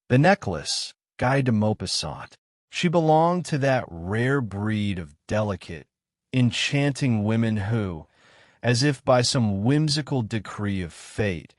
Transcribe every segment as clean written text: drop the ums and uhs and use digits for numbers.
The necklace, Guy de Maupassant. She belonged to that rare breed of delicate, enchanting women who, as if by some whimsical decree of fate,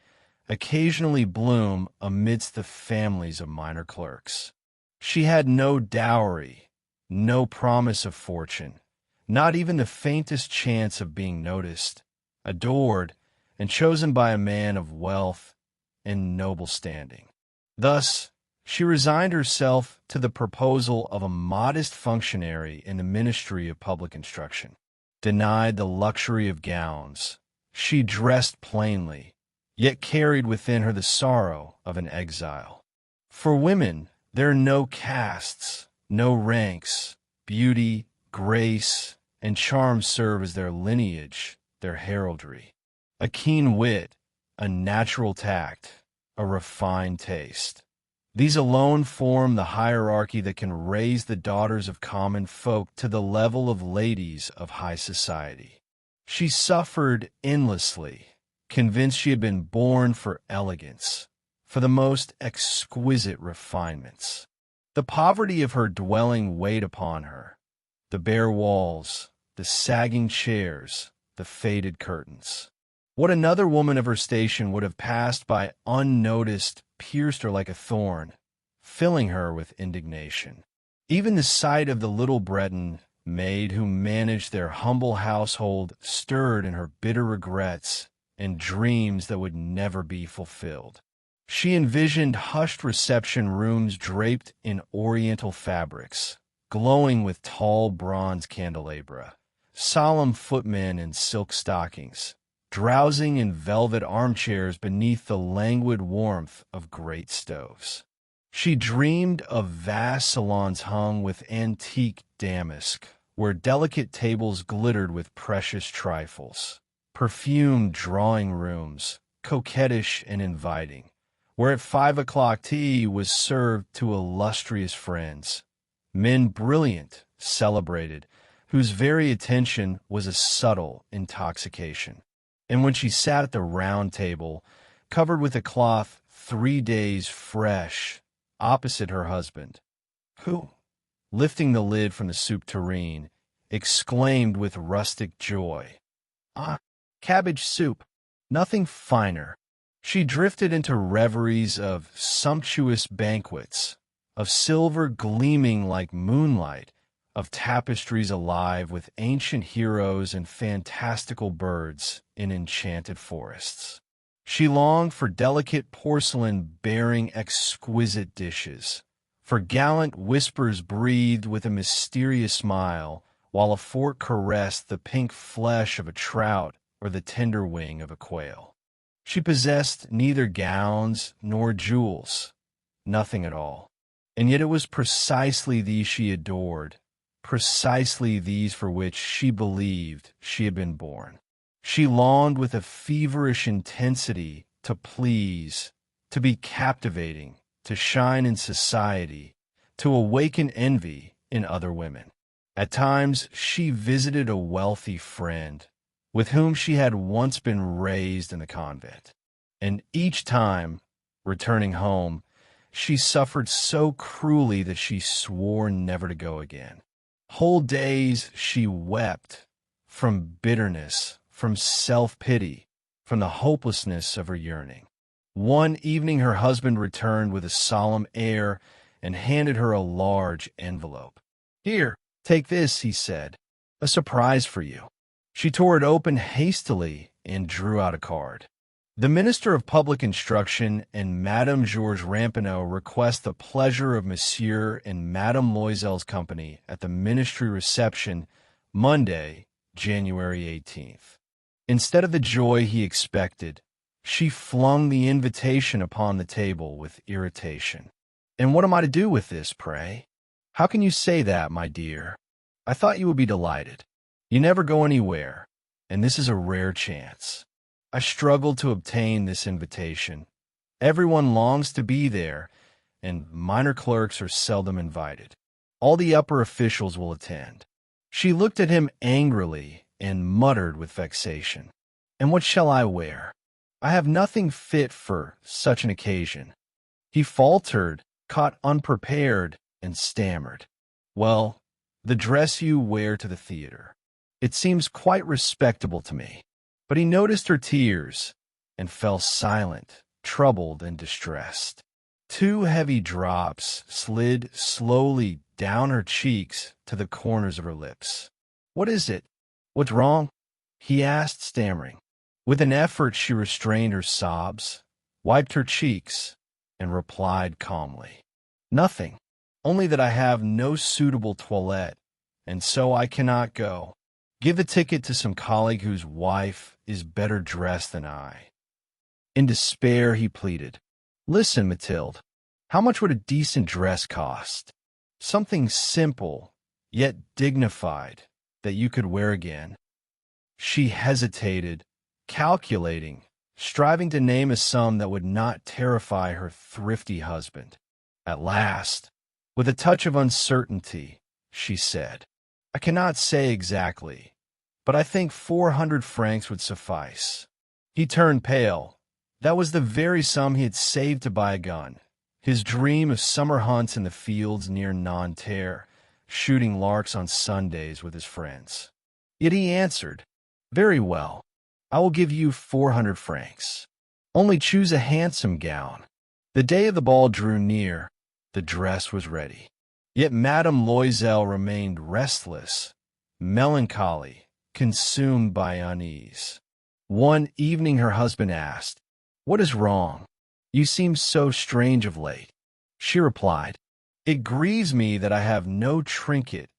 occasionally bloom amidst the families of minor clerks. She had no dowry, no promise of fortune, not even the faintest chance of being noticed, adored, and chosen by a man of wealth and noble standing. Thus, she resigned herself to the proposal of a modest functionary in the Ministry of Public Instruction. Denied the luxury of gowns, she dressed plainly, yet carried within her the sorrow of an exile. For women, there are no castes, no ranks. Beauty, grace, and charm serve as their lineage, their heraldry. A keen wit, a natural tact, a refined taste. These alone form the hierarchy that can raise the daughters of common folk to the level of ladies of high society. She suffered endlessly, convinced she had been born for elegance, for the most exquisite refinements. The poverty of her dwelling weighed upon her, the bare walls, the sagging chairs, the faded curtains. What another woman of her station would have passed by unnoticed pierced her like a thorn, filling her with indignation. Even the sight of the little Breton maid who managed their humble household stirred in her bitter regrets and dreams that would never be fulfilled. She envisioned hushed reception rooms draped in oriental fabrics, glowing with tall bronze candelabra, solemn footmen in silk stockings, drowsing in velvet armchairs beneath the languid warmth of great stoves. She dreamed of vast salons hung with antique damask, where delicate tables glittered with precious trifles, perfumed drawing rooms, coquettish and inviting, where at 5 o'clock tea was served to illustrious friends, men brilliant, celebrated, whose very attention was a subtle intoxication. And when she sat at the round table, covered with a cloth 3 days fresh, opposite her husband, who, lifting the lid from the soup tureen, exclaimed with rustic joy, "Ah, cabbage soup, nothing finer." She drifted into reveries of sumptuous banquets, of silver gleaming like moonlight, of tapestries alive with ancient heroes and fantastical birds in enchanted forests. She longed for delicate porcelain bearing exquisite dishes, for gallant whispers breathed with a mysterious smile, while a fork caressed the pink flesh of a trout or the tender wing of a quail. She possessed neither gowns nor jewels, nothing at all. And yet it was precisely these she adored, precisely these for which she believed she had been born. She longed with a feverish intensity to please, to be captivating, to shine in society, to awaken envy in other women. At times she visited a wealthy friend, with whom she had once been raised in the convent, and each time, returning home, she suffered so cruelly that she swore never to go again. Whole days she wept from bitterness, from self-pity, from the hopelessness of her yearning. One evening her husband returned with a solemn air and handed her a large envelope. "Here, take this," he said, "a surprise for you." She tore it open hastily and drew out a card. The Minister of Public Instruction and Madame Georges Ramponneau request the pleasure of Monsieur and Madame Loisel's company at the Ministry reception Monday, January 18th. Instead of the joy he expected, she flung the invitation upon the table with irritation. "And what am I to do with this, pray? How can you say that, my dear? I thought you would be delighted. You never go anywhere, and this is a rare chance. I struggled to obtain this invitation. Everyone longs to be there, and minor clerks are seldom invited. All the upper officials will attend." She looked at him angrily and muttered with vexation, "And what shall I wear? I have nothing fit for such an occasion." He faltered caught unprepared, and stammered, "Well, the dress you wear to the theater. It seems quite respectable to me." But he noticed her tears and fell silent, troubled and distressed. Two heavy drops slid slowly down her cheeks to the corners of her lips. "What is it? What's wrong?" he asked, stammering. With an effort, she restrained her sobs, wiped her cheeks, and replied calmly, "Nothing, only that I have no suitable toilette, and so I cannot go. Give the ticket to some colleague whose wife is better dressed than I." In despair, he pleaded, "Listen, Mathilde, how much would a decent dress cost? Something simple, yet dignified, that you could wear again." She hesitated, calculating, striving to name a sum that would not terrify her thrifty husband. At last, with a touch of uncertainty, she said, "I cannot say exactly, but I think 400 francs would suffice." He turned pale. That was the very sum he had saved to buy a gun. His dream of summer hunts in the fields near Nanterre, shooting larks on Sundays with his friends. Yet he answered, "Very well, I will give you 400 francs. Only choose a handsome gown." The day of the ball drew near. The dress was ready. Yet Madame Loisel remained restless, melancholy, consumed by unease. One evening her husband asked, "What is wrong? You seem so strange of late." She replied, "It grieves me that I have no trinket,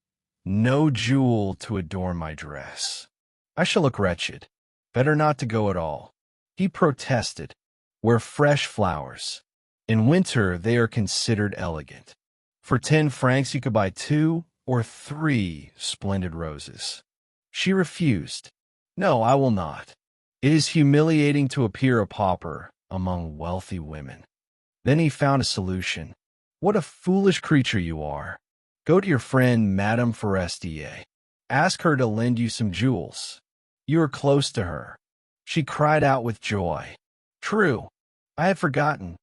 no jewel to adorn my dress. I shall look wretched. Better not to go at all." He protested, "Wear fresh flowers. In winter they are considered elegant. For 10 francs you could buy 2 or 3 splendid roses." She refused. "No, I will not. It is humiliating to appear a pauper among wealthy women." Then he found a solution. "What a foolish creature you are. Go to your friend Madame Forestier. Ask her to lend you some jewels. You are close to her." She cried out with joy, "True, I had forgotten."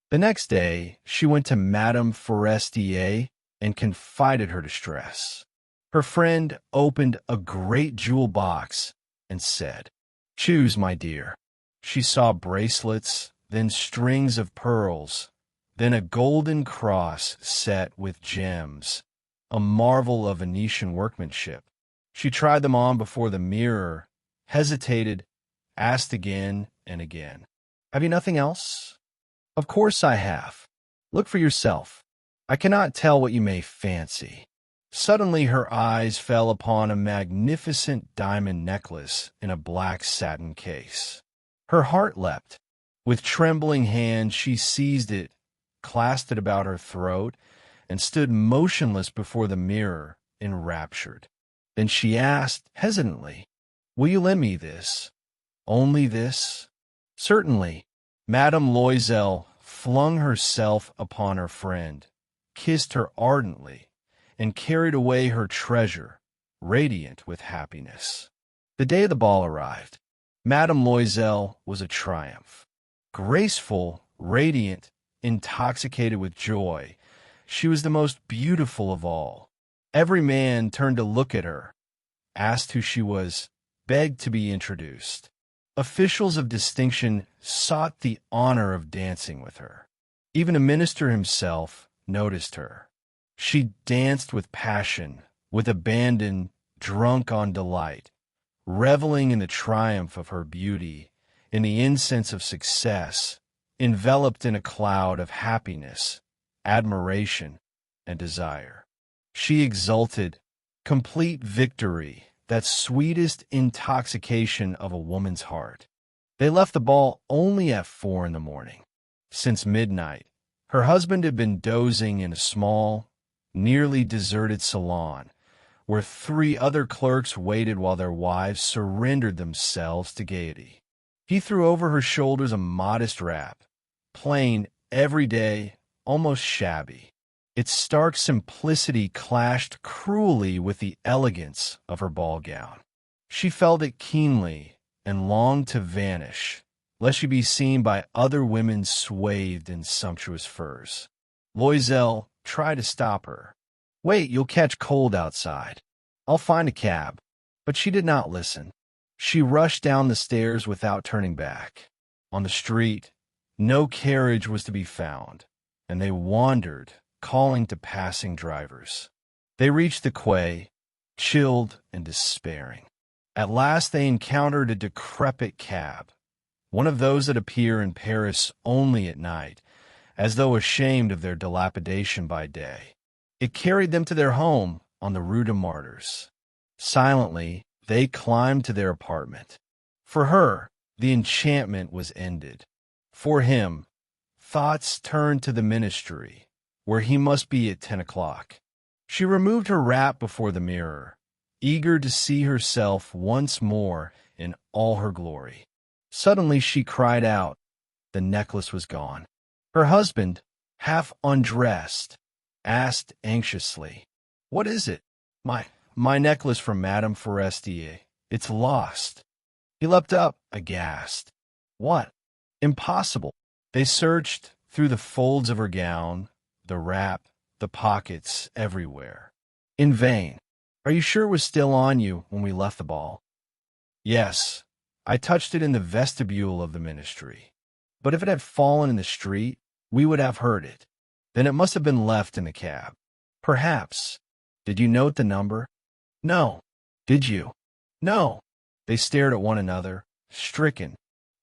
The next day, she went to Madame Forestier and confided her distress. Her friend opened a great jewel box and said, "Choose, my dear." She saw bracelets, then strings of pearls, then a golden cross set with gems, a marvel of Venetian workmanship. She tried them on before the mirror, hesitated, asked again and again, "Have you nothing else?" "Of course I have. Look for yourself. I cannot tell what you may fancy." Suddenly her eyes fell upon a magnificent diamond necklace in a black satin case. Her heart leapt. With trembling hands she seized it, clasped it about her throat, and stood motionless before the mirror, enraptured. Then she asked, hesitantly, "Will you lend me this? Only this?" "Certainly." Madame Loisel flung herself upon her friend, kissed her ardently, and carried away her treasure, radiant with happiness. The day of the ball arrived. Madame Loisel was a triumph. Graceful, radiant, intoxicated with joy, she was the most beautiful of all. Every man turned to look at her, asked who she was, begged to be introduced. Officials of distinction sought the honor of dancing with her. Even a minister himself noticed her. She danced with passion, with abandon, drunk on delight, reveling in the triumph of her beauty, in the incense of success, enveloped in a cloud of happiness, admiration, and desire. She exulted, complete victory, that sweetest intoxication of a woman's heart. They left the ball only at 4 in the morning. Since midnight, her husband had been dozing in a small, nearly deserted salon, where 3 other clerks waited while their wives surrendered themselves to gaiety. He threw over her shoulders a modest wrap, plain, everyday, almost shabby. Its stark simplicity clashed cruelly with the elegance of her ball gown. She felt it keenly and longed to vanish, lest she be seen by other women swathed in sumptuous furs. Loisel tried to stop her. "Wait, you'll catch cold outside. I'll find a cab." But she did not listen. She rushed down the stairs without turning back. On the street, no carriage was to be found, and they wandered, calling to passing drivers. They reached the quay, chilled and despairing. At last they encountered a decrepit cab, one of those that appear in Paris only at night, as though ashamed of their dilapidation by day. It carried them to their home on the Rue des Martyrs. Silently, they climbed to their apartment. For her, the enchantment was ended. For him, thoughts turned to the ministry, where he must be at 10 o'clock. She removed her wrap before the mirror, eager to see herself once more in all her glory. Suddenly she cried out. The necklace was gone. Her husband, half undressed, asked anxiously, "What is it?" My necklace from Madame Forestier. It's lost." He leapt up, aghast. "What? Impossible." They searched through the folds of her gown, the wrap, the pockets, everywhere. In vain. "Are you sure it was still on you when we left the ball?" "Yes. I touched it in the vestibule of the ministry. But if it had fallen in the street, we would have heard it. Then it must have been left in the cab." "Perhaps. Did you note the number?" "No." "Did you?" "No." They stared at one another, stricken.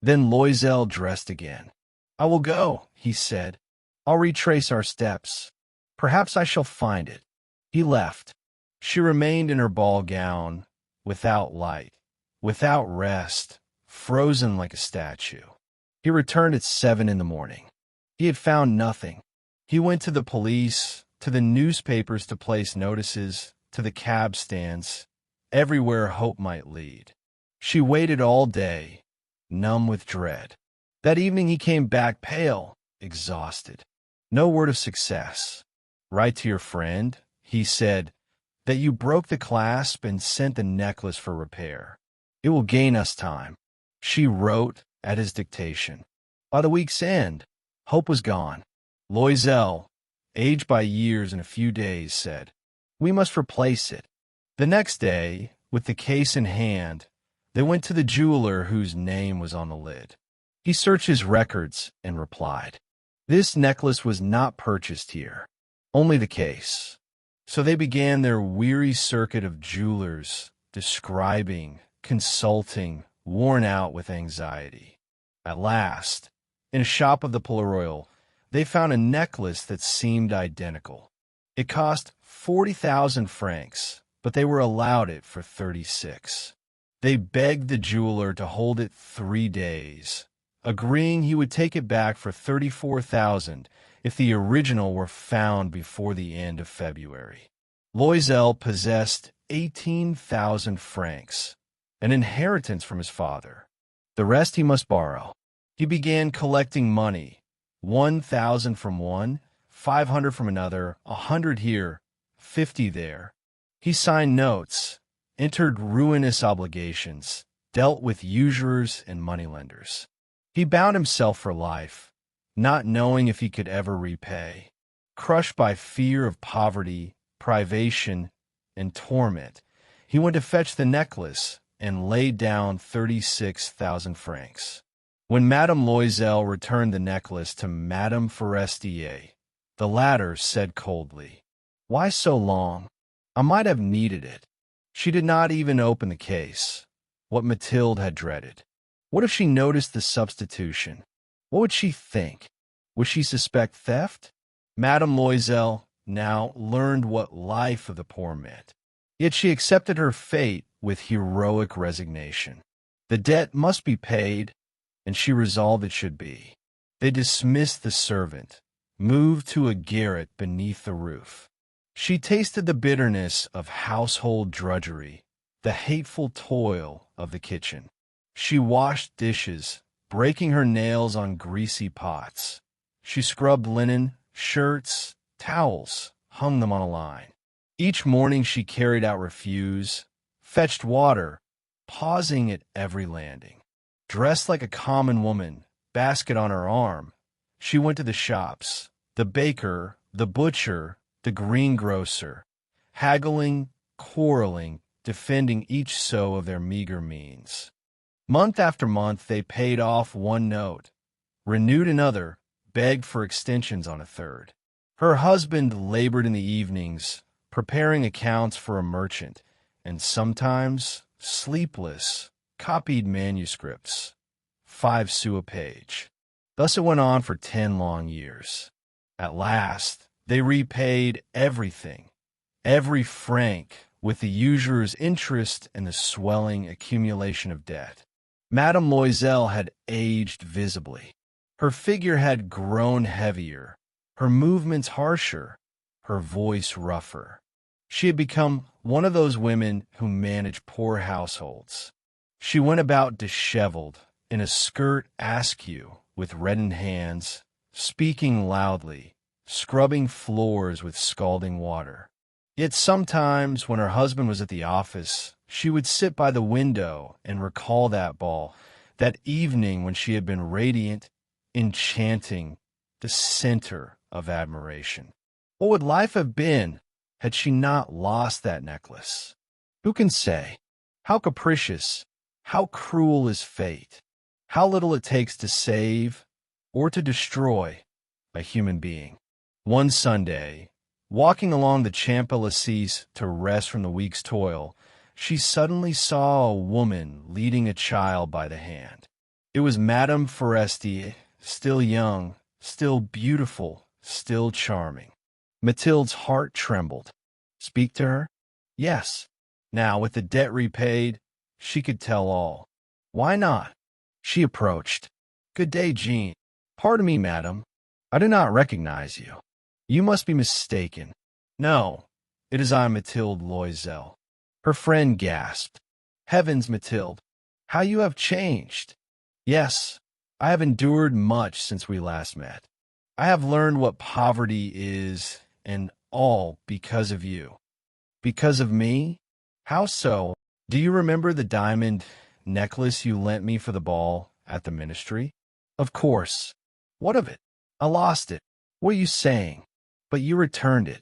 Then Loisel dressed again. "I will go," he said. "I'll retrace our steps. Perhaps I shall find it." He left. She remained in her ball gown, without light, without rest, frozen like a statue. He returned at 7 in the morning. He had found nothing. He went to the police, to the newspapers to place notices, to the cab stands, everywhere hope might lead. She waited all day, numb with dread. That evening he came back pale, exhausted. No word of success. "Write to your friend," he said, "that you broke the clasp and sent the necklace for repair. It will gain us time." She wrote at his dictation. By the week's end, hope was gone. Loisel, aged by years in a few days, said, "We must replace it." The next day, with the case in hand, they went to the jeweler whose name was on the lid. He searched his records and replied, "This necklace was not purchased here, only the case." So they began their weary circuit of jewelers, describing, consulting, worn out with anxiety. At last, in a shop of the Palais Royal, they found a necklace that seemed identical. It cost 40,000 francs, but they were allowed it for 36. They begged the jeweler to hold it 3 days, agreeing he would take it back for 34,000 if the original were found before the end of February. Loisel possessed 18,000 francs, an inheritance from his father. The rest he must borrow. He began collecting money, 1,000 from one, 500 from another, 100 here, 50 there. He signed notes, entered ruinous obligations, dealt with usurers and moneylenders. He bound himself for life, not knowing if he could ever repay. Crushed by fear of poverty, privation, and torment, he went to fetch the necklace and laid down 36,000 francs. When Madame Loisel returned the necklace to Madame Forestier, the latter said coldly, "Why so long? I might have needed it." She did not even open the case, what Mathilde had dreaded. What if she noticed the substitution? What would she think? Would she suspect theft? Madame Loisel now learned what life of the poor meant. Yet she accepted her fate with heroic resignation. The debt must be paid, and she resolved it should be. They dismissed the servant, moved to a garret beneath the roof. She tasted the bitterness of household drudgery, the hateful toil of the kitchen. She washed dishes, breaking her nails on greasy pots. She scrubbed linen, shirts, towels, hung them on a line. Each morning she carried out refuse, fetched water, pausing at every landing. Dressed like a common woman, basket on her arm, she went to the shops. The baker, the butcher, the greengrocer, haggling, quarreling, defending each sou of their meager means. Month after month they paid off one note, renewed another, begged for extensions on a third. Her husband labored in the evenings, preparing accounts for a merchant, and sometimes, sleepless, copied manuscripts, 5 sous a page. Thus it went on for 10 long years. At last, they repaid everything, every franc, with the usurer's interest and the swelling accumulation of debt. Madame Loisel had aged visibly. Her figure had grown heavier, her movements harsher, her voice rougher. She had become one of those women who manage poor households. She went about disheveled, in a skirt askew, with reddened hands, speaking loudly, scrubbing floors with scalding water. Yet sometimes, when her husband was at the office, she would sit by the window and recall that ball, that evening when she had been radiant, enchanting, the center of admiration. What would life have been had she not lost that necklace? Who can say? How capricious, how cruel is fate, how little it takes to save or to destroy a human being. One Sunday, walking along the Champs-Élysées to rest from the week's toil, she suddenly saw a woman leading a child by the hand. It was Madame Forestier, still young, still beautiful, still charming. Mathilde's heart trembled. Speak to her? Yes. Now, with the debt repaid, she could tell all. Why not? She approached. Good day, Jean. Pardon me, madam. I do not recognize you. You must be mistaken. No, it is I, Mathilde Loisel. Her friend gasped. Heavens, Mathilde, how you have changed. Yes, I have endured much since we last met. I have learned what poverty is, and all because of you. Because of me? How so? Do you remember the diamond necklace you lent me for the ball at the ministry? Of course. What of it? I lost it. What are you saying? But you returned it.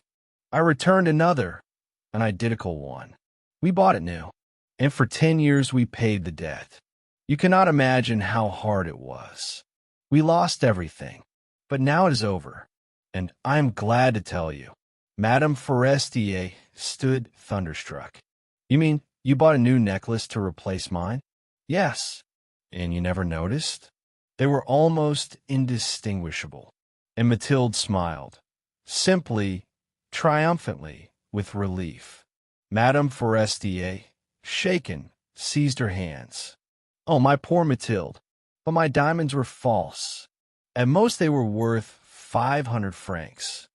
I returned another, an identical one. We bought it new, and for 10 years we paid the debt. You cannot imagine how hard it was. We lost everything, but now it is over, and I am glad to tell you. Madame Forestier stood thunderstruck. You mean you bought a new necklace to replace mine? Yes. And you never noticed? They were almost indistinguishable. And Mathilde smiled, simply, triumphantly, with relief. Madame Forestier, shaken, seized her hands. Oh, my poor Mathilde, but my diamonds were false. At most they were worth 500 francs.